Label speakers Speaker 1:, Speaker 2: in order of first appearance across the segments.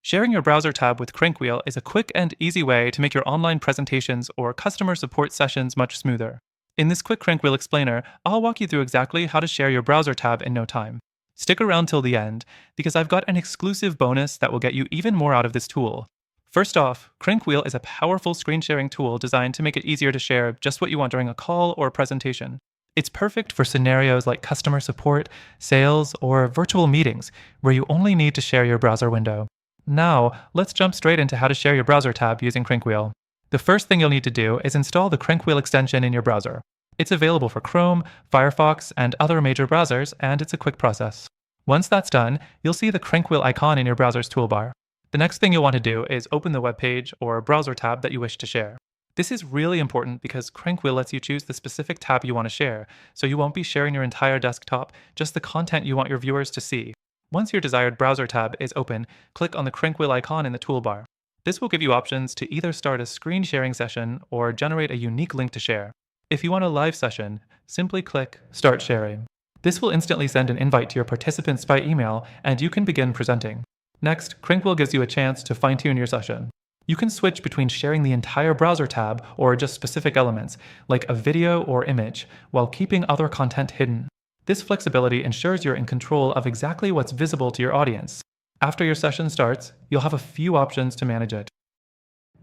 Speaker 1: Sharing your browser tab with CrankWheel is a quick and easy way to make your online presentations or customer support sessions much smoother. In this quick CrankWheel explainer, I'll walk you through exactly how to share your browser tab in no time. Stick around till the end, because I've got an exclusive bonus that will get you even more out of this tool. First off, CrankWheel is a powerful screen sharing tool designed to make it easier to share just what you want during a call or presentation. It's perfect for scenarios like customer support, sales, or virtual meetings, where you only need to share your browser window. Now, let's jump straight into how to share your browser tab using CrankWheel. The first thing you'll need to do is install the CrankWheel extension in your browser. It's available for Chrome, Firefox, and other major browsers, and it's a quick process. Once that's done, you'll see the CrankWheel icon in your browser's toolbar. The next thing you'll want to do is open the web page or browser tab that you wish to share. This is really important because CrankWheel lets you choose the specific tab you want to share, so you won't be sharing your entire desktop, just the content you want your viewers to see. Once your desired browser tab is open, click on the CrankWheel icon in the toolbar. This will give you options to either start a screen sharing session or generate a unique link to share. If you want a live session, simply click Start Sharing. This will instantly send an invite to your participants by email, and you can begin presenting. Next, CrankWheel gives you a chance to fine-tune your session. You can switch between sharing the entire browser tab or just specific elements, like a video or image, while keeping other content hidden. This flexibility ensures you're in control of exactly what's visible to your audience. After your session starts, you'll have a few options to manage it.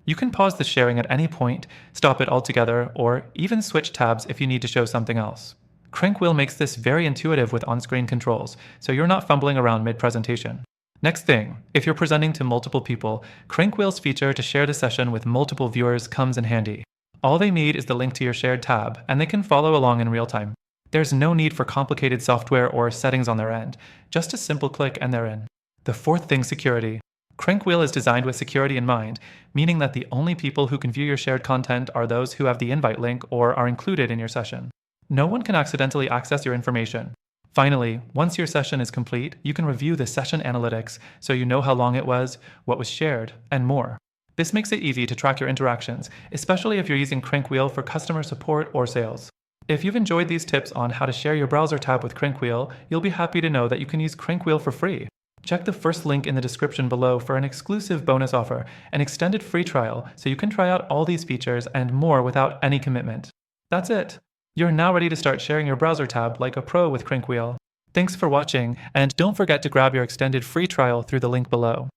Speaker 1: You can pause the sharing at any point, stop it altogether, or even switch tabs if you need to show something else. CrankWheel makes this very intuitive with on-screen controls, so you're not fumbling around mid-presentation. Next thing, if you're presenting to multiple people, CrankWheel's feature to share the session with multiple viewers comes in handy. All they need is the link to your shared tab, and they can follow along in real time. There's no need for complicated software or settings on their end, just a simple click and they're in. The fourth thing, security. CrankWheel is designed with security in mind, meaning that the only people who can view your shared content are those who have the invite link or are included in your session. No one can accidentally access your information. Finally, once your session is complete, you can review the session analytics so you know how long it was, what was shared, and more. This makes it easy to track your interactions, especially if you're using CrankWheel for customer support or sales. If you've enjoyed these tips on how to share your browser tab with CrankWheel, you'll be happy to know that you can use CrankWheel for free. Check the first link in the description below for an exclusive bonus offer, an extended free trial, so you can try out all these features and more without any commitment. That's it. You're now ready to start sharing your browser tab like a pro with CrankWheel. Thanks for watching, and don't forget to grab your extended free trial through the link below.